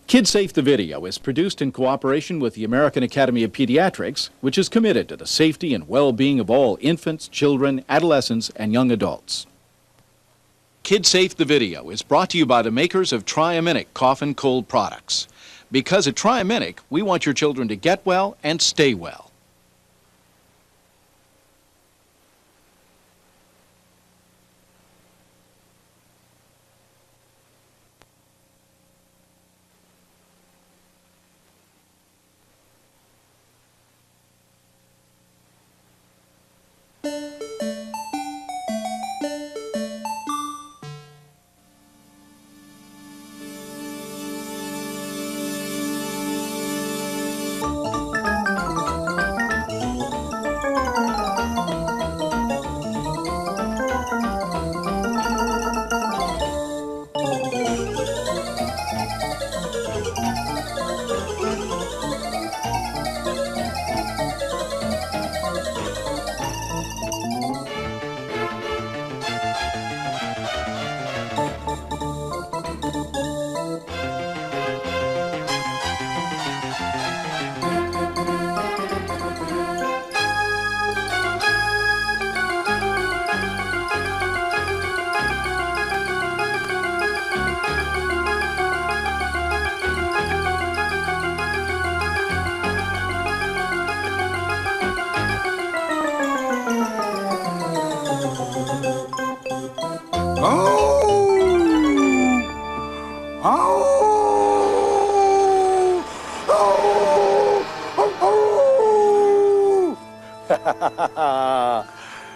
Kids Safe the Video is produced in cooperation with the American Academy of Pediatrics, which is committed to the safety and well-being of all infants, children, adolescents, and young adults. Kids Safe the Video is brought to you by the makers of Triaminic cough and cold products. Because at Triaminic, we want your children to get well and stay well.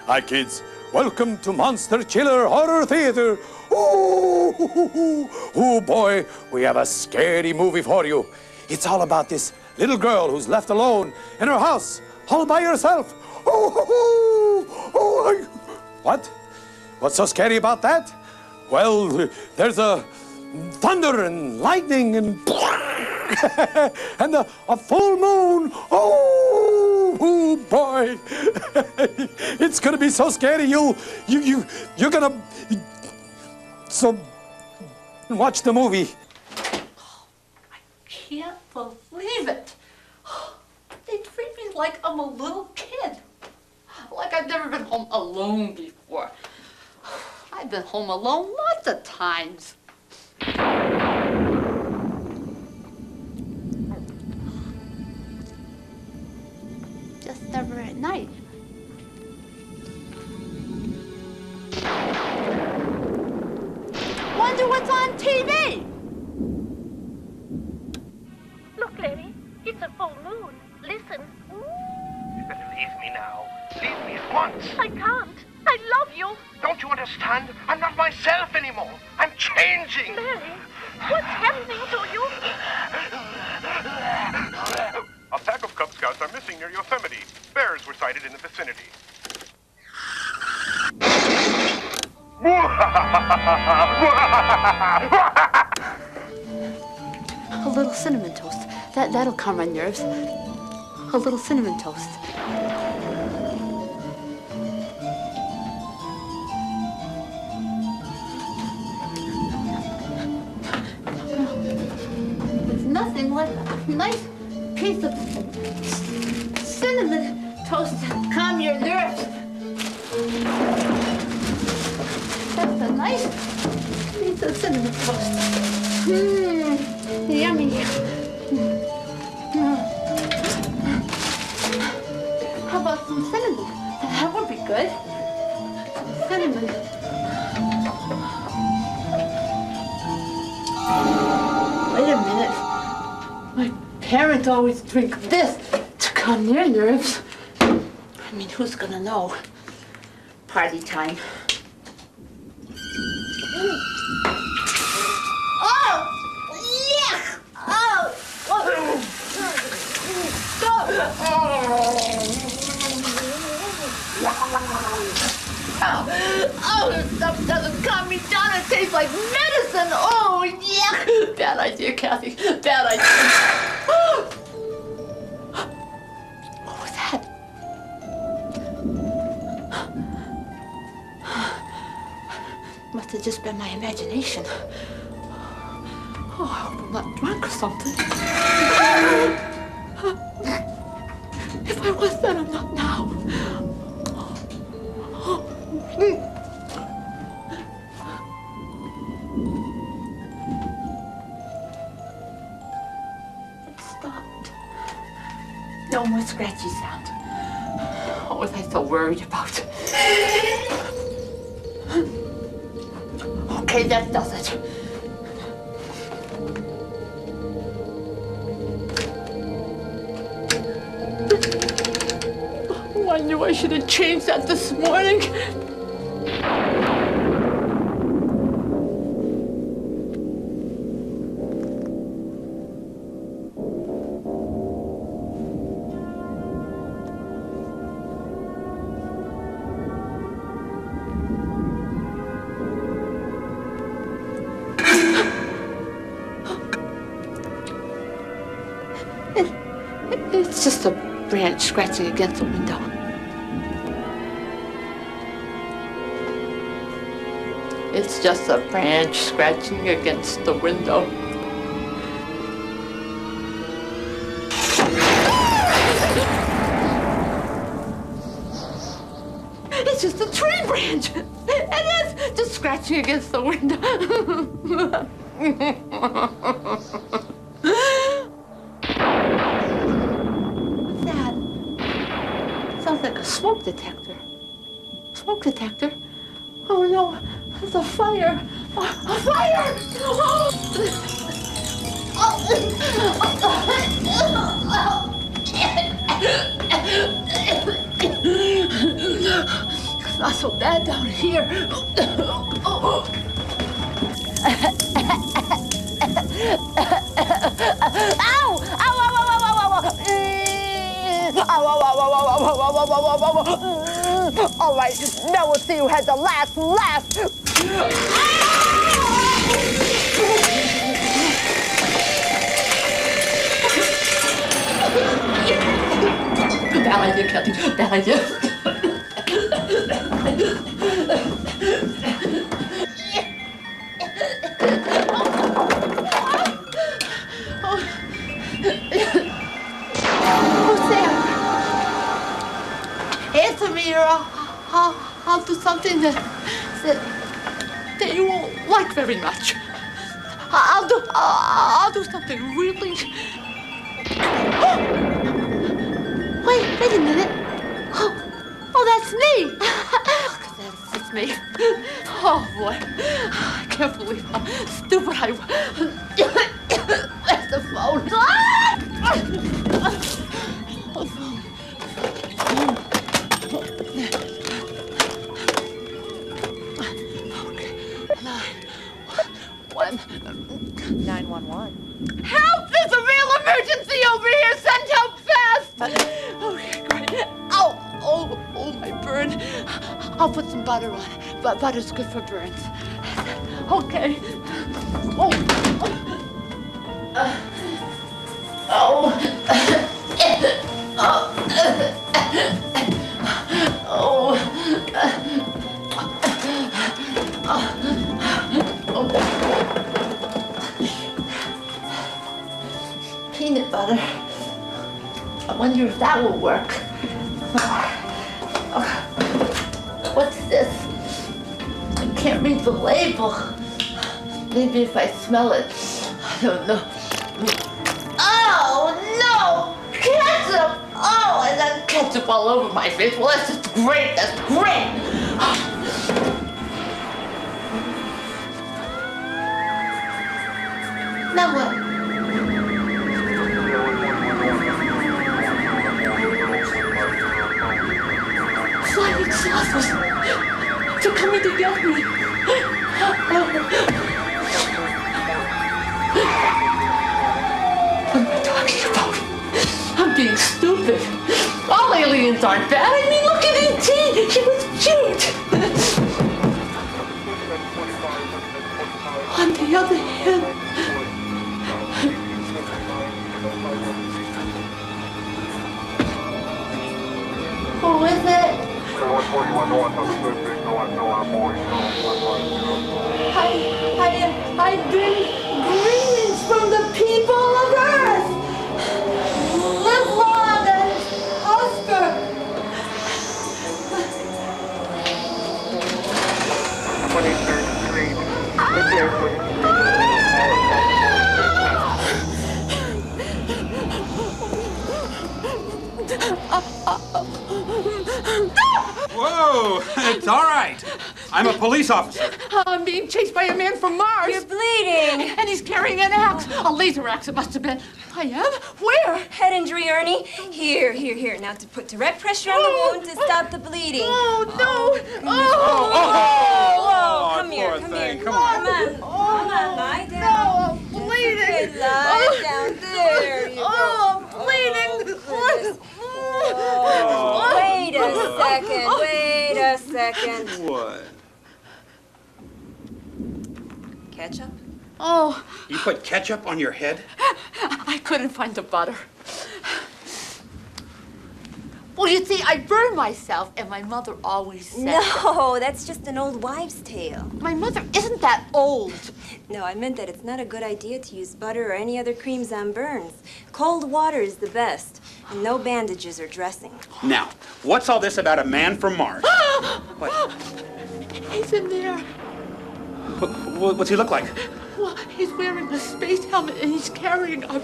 Hi kids, welcome to Monster Chiller Horror Theater. Oh boy, we have a scary movie for you. It's all about this little girl who's left alone in her house, all by herself. What? What's so scary about that? Well, there's a thunder and lightning and and a full moon. Oh boy, it's gonna be so scary. You're gonna watch the movie. I can't believe it. They treat me like I'm a little kid, like I've never been home alone before. I've been home alone lots of times. Just never at night. Wonder what's on TV? Look, Lenny, it's a full moon. Listen. You better leave me now. Leave me at once. I can't. I love you. Don't you understand? I'm not myself anymore. I'm changing. Lenny, what's happening to you? A pack of Cub Scouts are missing near Yosemite. Bears were sighted in the vicinity. A little cinnamon toast. That'll calm my nerves. A little cinnamon toast. There's nothing like a nice piece of cinnamon toast to calm your nerves. That's a nice piece of cinnamon toast. Yummy. How about some cinnamon? That would be good. Cinnamon. Wait a minute. My parents always drink this to calm their nerves. I mean, who's gonna know? Party time. Oh! Yeah! Oh! Stop! Oh, this stuff doesn't calm me down. It tastes like medicine. Oh, yeah. Bad idea, Kathy. Bad idea. What was that? Must have just been my imagination. Oh, I hope I'm not drunk or something. If I was then, I'm not now. It stopped. No more scratchy sound. What was I so worried about? Okay, that does it. Oh, I knew I should have changed that this morning. It's just a branch scratching against the window. It's just a branch scratching against the window. It's just a tree branch. It is just scratching against the window. Sounds like a smoke detector. Smoke detector? Oh no, there's a fire. A fire! It's not so bad down here. Ow! All right, now we'll see who had the last laugh. Bad idea, Kathy. Bad idea. Answer me, or I'll do something that you won't like very much. I'll do something really. Wait a minute. Oh, that's me. That's me. Oh boy, I can't believe how stupid I was. That's the phone. Okay, 911. Help! There's a real emergency over here! Send help fast! Okay, great. Oh, my burn. I'll put some butter on it. But butter's good for burns. Okay. Peanut butter. I wonder if that will work. What's this? I can't read the label. Maybe if I smell it. I don't know. Oh, no! Ketchup! Oh, I got ketchup all over my face. Well, that's just great. That's great. Now what? Flying saucers. They're coming to get me. What am I talking about? I'm being stupid. All aliens aren't bad. I mean, look at E.T. He was cute. On the other hand, who is it? I've been dreaming from the people of Earth. Live long and prosper. 23rd Street. Prepare for Whoa, it's all right. I'm a police officer. I'm being chased by a man from Mars. You're bleeding. And he's carrying an axe. A laser axe it must have been. I am? Where? Head injury, Ernie. Here. Now to put direct pressure on the wound to stop the bleeding. Oh, no. Oh, come poor here. thing. Come on. on, lie down. No, I'm bleeding. Good, lie down. There you go. Oh, I'm bleeding. Wait a second. What? Ketchup? Oh, You put ketchup on your head? I couldn't find the butter. Well, you see, I burned myself, and my mother always said No, that's just an old wives' tale. My mother isn't that old. No, I meant that it's not a good idea to use butter or any other creams on burns. Cold water is the best, and no bandages or dressing. Now, what's all this about a man from Mars? What? He's in there. What's he look like? Well, he's wearing a space helmet, and he's carrying a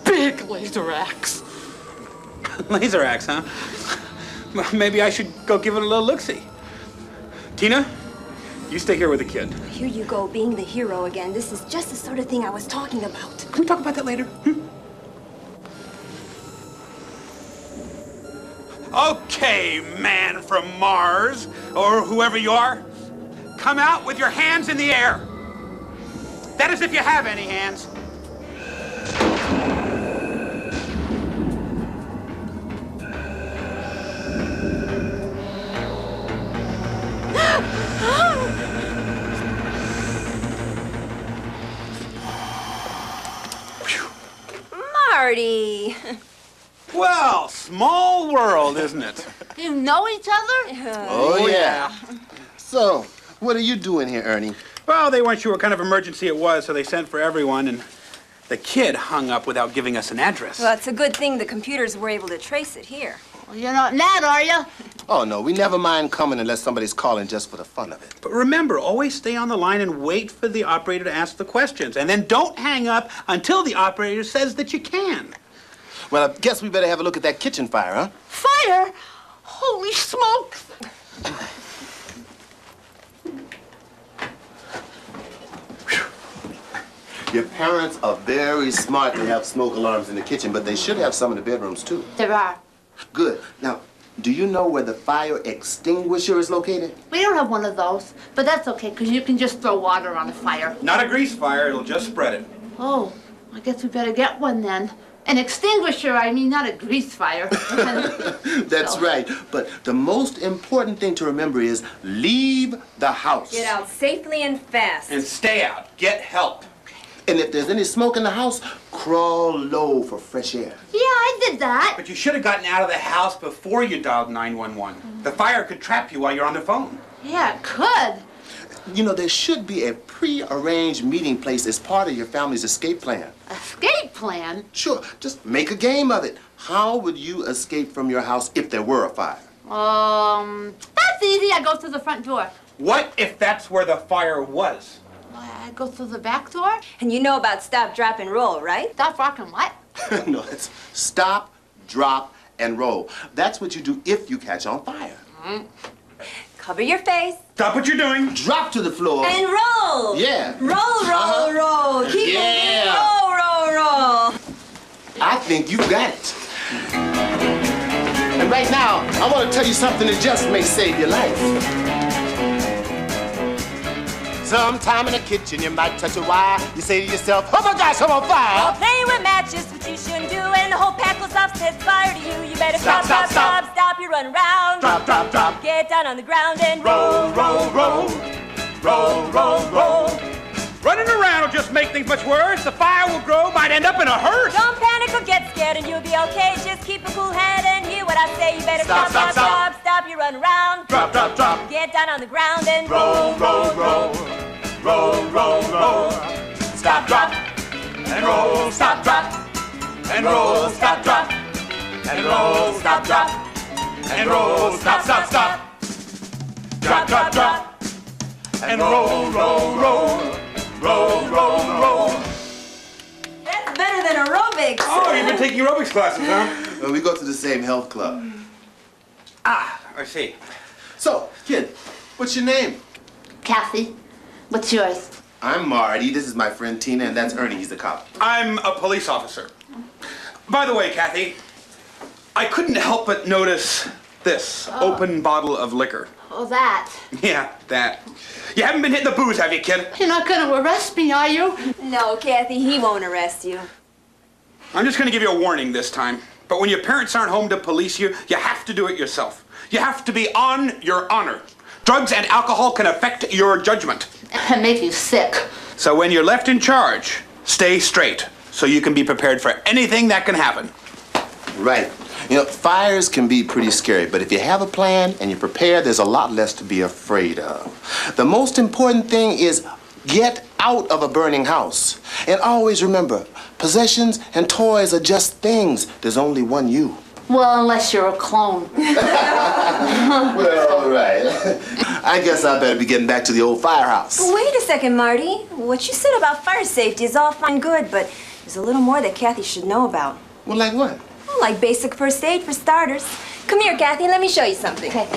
big laser axe. Laser axe, huh? Well, maybe I should go give it a little look-see. Tina, you stay here with the kid. Here you go, being the hero again. This is just the sort of thing I was talking about. Can we talk about that later? Okay, man from Mars, or whoever you are, come out with your hands in the air. That is if you have any hands. Marty! Well, small world, isn't it? You know each other? Oh, yeah. So, what are you doing here, Ernie? Well, they weren't sure what kind of emergency it was, so they sent for everyone, and the kid hung up without giving us an address. Well, it's a good thing the computers were able to trace it here. Well, you're not mad, are you? Oh, no, we never mind coming unless somebody's calling just for the fun of it. But remember, always stay on the line and wait for the operator to ask the questions. And then don't hang up until the operator says that you can. Well, I guess we better have a look at that kitchen fire, huh? Fire? Holy smokes! Your parents are very smart to have smoke alarms in the kitchen, but they should have some in the bedrooms, too. There are. Good. Now, do you know where the fire extinguisher is located? We don't have one of those, but that's okay, because you can just throw water on a fire. Not a grease fire, it'll just spread it. Oh, I guess we better get one then. An extinguisher, I mean, not a grease fire. That's right. But the most important thing to remember is leave the house. Get out safely and fast. And stay out. Get help. And if there's any smoke in the house, crawl low for fresh air. Yeah, I did that. But you should have gotten out of the house before you dialed 911. The fire could trap you while you're on the phone. Yeah, it could. You know, there should be a pre-arranged meeting place as part of your family's escape plan. Escape plan? Sure, just make a game of it. How would you escape from your house if there were a fire? That's easy. I go through the front door. What if that's where the fire was? I go through the back door. And you know about stop, drop, and roll, right? Stop, rock, and what? No, it's stop, drop, and roll. That's what you do if you catch on fire. Cover your face. Stop what you're doing. Drop to the floor. And roll. Yeah. Roll, roll. Keep moving. Roll. I think you got it. And right now, I want to tell you something that just may save your life. Sometime in the kitchen, you might touch a wire. You say to yourself, oh my gosh, I'm on fire. While playing with matches, what you shouldn't do, and the whole pack will stop, sets fire to you. You better stop, you run around. Drop. Get down on the ground and Roll. Running around will just make things much worse. The fire will grow, might end up in a hearse. Don't panic or get scared and you'll be okay. Just keep a cool head and hear what I say. You better stop, you run around. Drop. Get down on the ground and Roll. Stop, drop. and roll, stop, drop, and roll, stop, drop, and roll, stop, drop, and roll, stop, stop, stop. Drop, drop, drop, and roll, roll, roll, roll, roll, roll. That's better than aerobics. Oh, you've been taking aerobics classes, huh? Well, we go to the same health club. Ah, I see. So, kid, what's your name? Kathy, what's yours? I'm Marty. This is my friend Tina, and that's Ernie. He's a cop. I'm a police officer. By the way, Kathy, I couldn't help but notice this open bottle of liquor. Oh, that. Yeah, that. You haven't been hitting the booze, have you, kid? You're not gonna arrest me, are you? No, Kathy, he won't arrest you. I'm just gonna give you a warning this time. But when your parents aren't home to police you, you have to do it yourself. You have to be on your honor. Drugs and alcohol can affect your judgment. And make you sick. So when you're left in charge, stay straight so you can be prepared for anything that can happen. Right. You know, fires can be pretty scary, but if you have a plan and you're prepared, there's a lot less to be afraid of. The most important thing is get out of a burning house. And always remember, possessions and toys are just things. There's only one you. Well, unless you're a clone. Well, all right. I guess I better be getting back to the old firehouse. Wait a second, Marty. What you said about fire safety is all fine and good, but there's a little more that Kathy should know about. Well, like what? Well, like basic first aid for starters. Come here, Kathy, let me show you something. Okay.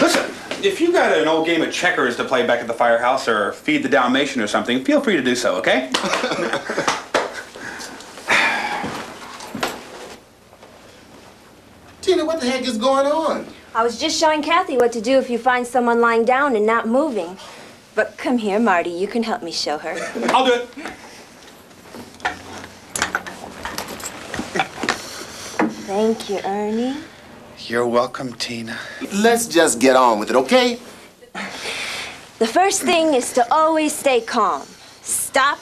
Listen, if you got an old game of checkers to play back at the firehouse or feed the Dalmatian or something, feel free to do so, okay? Tina, what the heck is going on? I was just showing Kathy what to do if you find someone lying down and not moving. But come here, Marty, you can help me show her. I'll do it. Thank you, Ernie. You're welcome, Tina. Let's just get on with it, okay? The first thing is to always stay calm. Stop,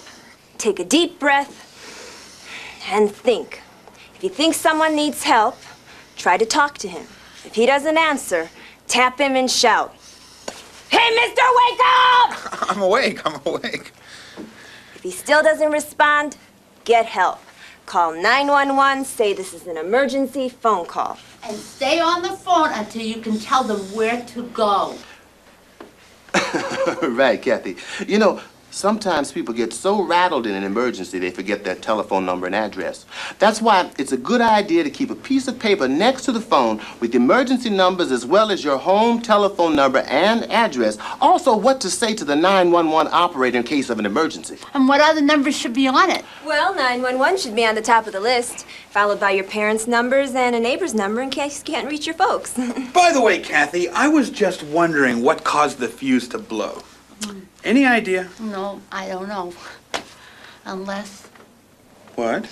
take a deep breath, and think. If you think someone needs help, try to talk to him. If he doesn't answer, tap him and shout, "Hey, mister, wake up!" I'm awake, I'm awake. If he still doesn't respond, get help. Call 911, say this is an emergency phone call. And stay on the phone until you can tell them where to go. Right, Kathy. You know, sometimes people get so rattled in an emergency they forget their telephone number and address. That's why it's a good idea to keep a piece of paper next to the phone with emergency numbers as well as your home telephone number and address. Also, what to say to the 911 operator in case of an emergency. And what other numbers should be on it? Well, 911 should be on the top of the list, followed by your parents' numbers and a neighbor's number in case you can't reach your folks. By the way, Kathy, I was just wondering what caused the fuse to blow. Any idea? No, I don't know. Unless What?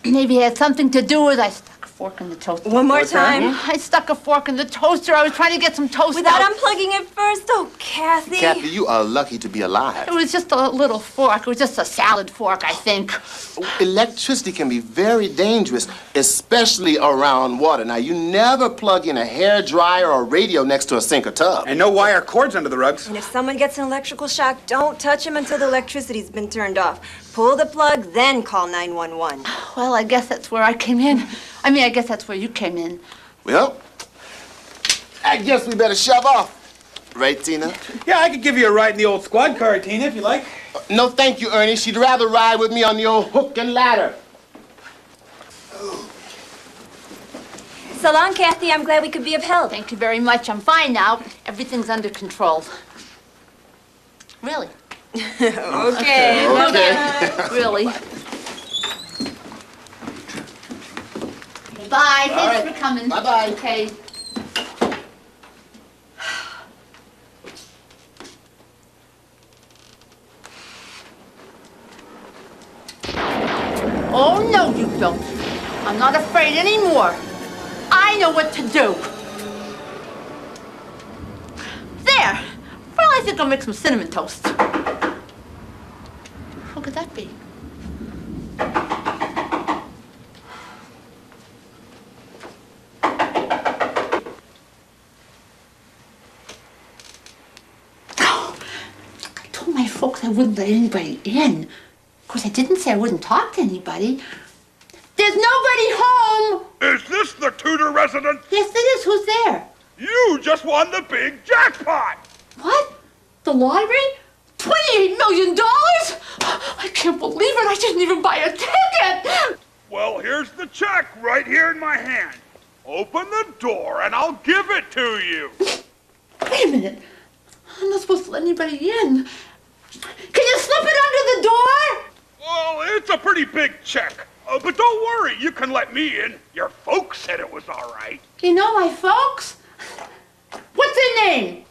maybe it had something to do with I stuck a fork in the toaster. One more What's that? time. I stuck a fork in the toaster. I was trying to get some toast Without out. unplugging it first? Oh, Kathy. Kathy, you are lucky to be alive. It was just a little fork. It was just a salad fork, I think. Electricity can be very dangerous, especially around water. Now, you never plug in a hair dryer or radio next to a sink or tub. And no wire cords under the rugs. And if someone gets an electrical shock, don't touch him until the electricity's been turned off. Pull the plug, then call 911. Well, I guess that's where I came in. I mean, I guess that's where you came in. Well, I guess we better shove off. Right, Tina? Yeah, I could give you a ride in the old squad car, Tina, if you like. No, thank you, Ernie. She'd rather ride with me on the old hook and ladder. So long, Kathy. I'm glad we could be of help. Thank you very much. I'm fine now. Everything's under control. Really? Okay. Okay. Really. Bye. Thanks right. for coming. Bye-bye. Okay. Oh, no, you don't. I'm not afraid anymore. I know what to do. There. Well, I think I'll make some cinnamon toast. What could that be? I told my folks I wouldn't let anybody in. course, I didn't say I wouldn't talk to anybody. There's nobody home! Is this the Tudor residence? Yes, it is. Who's there? You just won the big jackpot! What? The lottery? $28 million? I can't believe it. I didn't even buy a ticket. Well, here's the check right here in my hand. Open the door and I'll give it to you. Wait a minute. I'm not supposed to let anybody in. Can you slip it under the door? Well, it's a pretty big check. But don't worry, you can let me in. Your folks said it was all right. You know my folks? What's their name?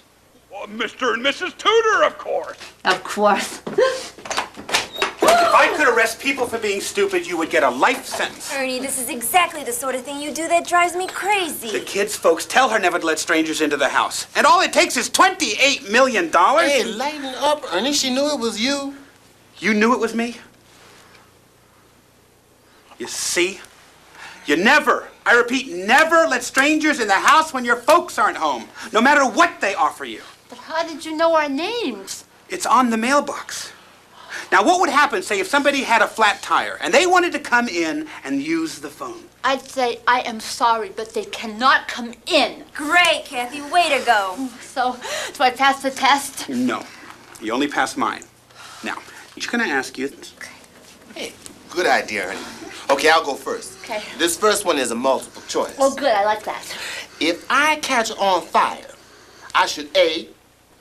Well, Mr. and Mrs. Tudor, of course. Of course. If I could arrest people for being stupid, you would get a life sentence. Ernie, this is exactly the sort of thing you do that drives me crazy. The kids' folks tell her never to let strangers into the house. And all it takes is $28 million. Hey, lighten up, Ernie. She knew it was you. You knew it was me? You see? You never, I repeat, never let strangers in the house when your folks aren't home, no matter what they offer you. But how did you know our names? It's on the mailbox. Now, what would happen, say, if somebody had a flat tire and they wanted to come in and use the phone? I'd say, I am sorry, but they cannot come in. Great, Kathy. Way to go. So, do I pass the test? No. You only pass mine. Now, I'm just going to ask you. Hey, good idea, Ernie. Okay, I'll go first. Okay. This first one is a multiple choice. Oh, good. I like that. If I catch on fire, I should A,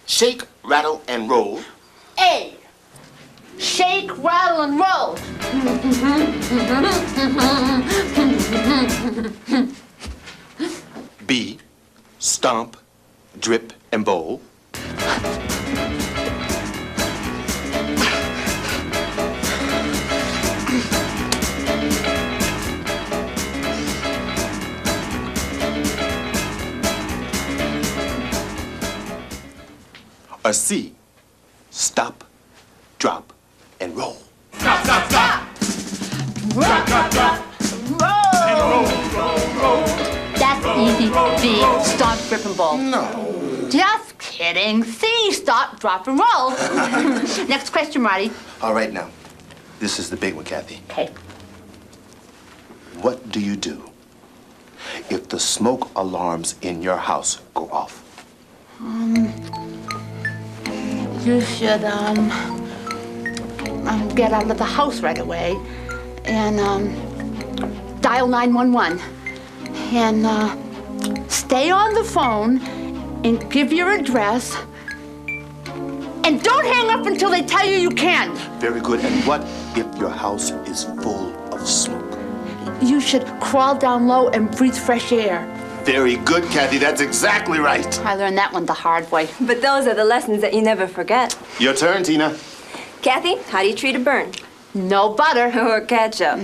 shake, rattle, and roll. A. Shake, rattle, and roll. B, stomp, drip, and bowl. Or C, stop, drop, and roll. Stop, stop, stop! Drop, drop, drop. Roll. Roll. That's easy. B. Stop, drip, and bowl. No. Just kidding. C. Stop, drop, and roll. Next question, Marty. All right, now, this is the big one, Kathy. Okay. What do you do if the smoke alarms in your house go off? You should, get out of the house right away and, dial 911 and, stay on the phone and give your address and don't hang up until they tell you you can. Very good. And what if your house is full of smoke? You should crawl down low and breathe fresh air. Very good, Kathy. That's exactly right. I learned that one the hard way. But those are the lessons that you never forget. Your turn, Tina. Kathy, how do you treat a burn? No butter. Or ketchup?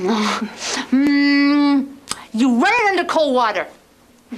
You run it under cold water.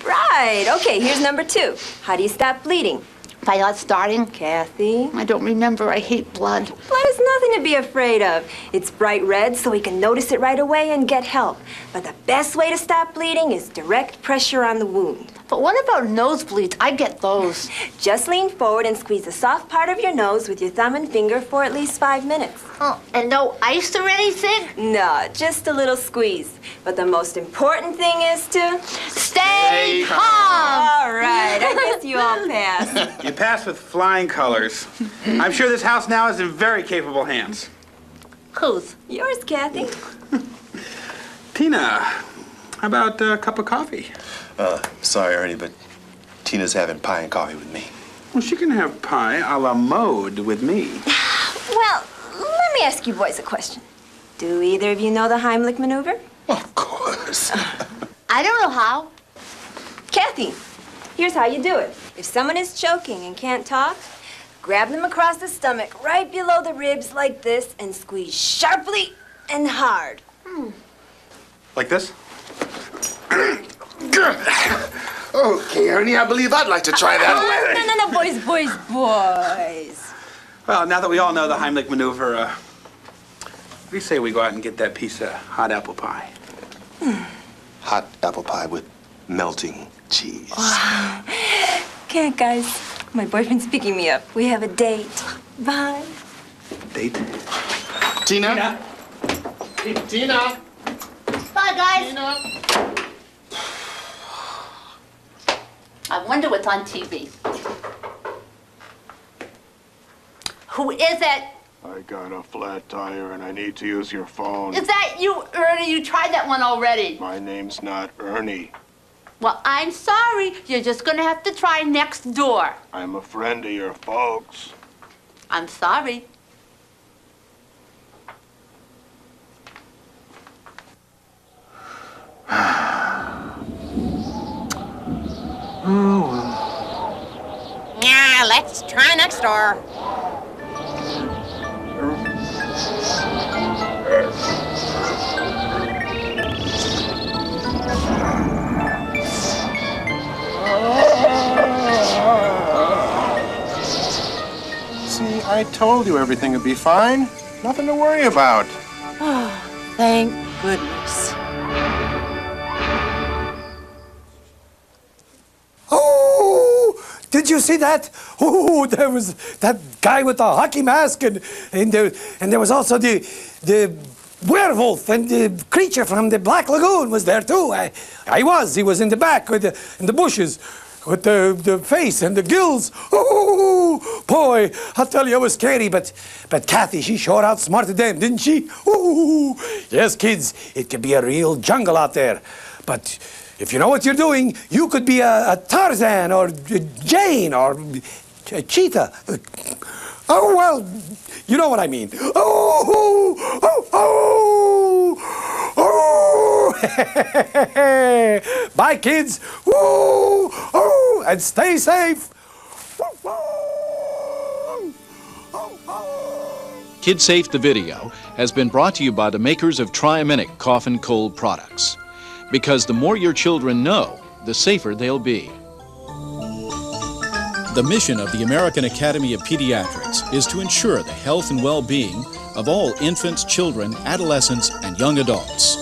Right. Okay, here's number 2. How do you stop bleeding? By not starting. Kathy? I don't remember. I hate blood. Blood is nothing to be afraid of. It's bright red, so we can notice it right away and get help. But the best way to stop bleeding is direct pressure on the wound. But what about nosebleeds? I get those. Just lean forward and squeeze the soft part of your nose with your thumb and finger for at least 5 minutes. Oh, and no ice or anything? No, just a little squeeze. But the most important thing is to... Stay calm! All right, I guess you all passed. You passed with flying colors. I'm sure this house now is in very capable hands. Whose? Yours, Kathy. Tina, how about a cup of coffee? Sorry, Ernie, but Tina's having pie and coffee with me. Well, she can have pie a la mode with me. Well, let me ask you boys a question. Do either of you know the Heimlich maneuver? Of course. I don't know how. Kathy, here's how you do it. If someone is choking and can't talk, grab them across the stomach, right below the ribs like this, and squeeze sharply and hard. Like this? Okay, Ernie, I believe I'd like to try that. No, boys. Well, now that we all know the Heimlich maneuver, what do you say we go out and get that piece of hot apple pie? Hot apple pie with melting cheese. Wow. Can't, guys. My boyfriend's picking me up. We have a date. Bye. Date? Tina? Tina. Bye, guys. Tina. I wonder what's on TV. Who is it? I got a flat tire and I need to use your phone. Is that you, Ernie? You tried that one already. My name's not Ernie. Well, I'm sorry. You're just gonna have to try next door. I'm a friend of your folks. I'm sorry. Yeah, let's try next door. See, I told you everything would be fine. Nothing to worry about. Oh, thank goodness. Oh, did you see that? Oh, there was that guy with the hockey mask, and there was also the werewolf and the creature from the Black Lagoon was there too. He was in the back with in the bushes with the face and the gills. Oh, boy, I'll tell you, it was scary, but Kathy, she sure outsmarted them, didn't she? Oh, yes, kids, it can be a real jungle out there, but if you know what you're doing, you could be a Tarzan or a Jane or a cheetah. Oh, well, you know what I mean. Oh, oh, oh, oh. Bye, kids. Oh, oh, and stay safe. Kid Safe the video has been brought to you by the makers of Triaminic cough and cold products. Because the more your children know, the safer they'll be. The mission of the American Academy of Pediatrics is to ensure the health and well-being of all infants, children, adolescents, and young adults.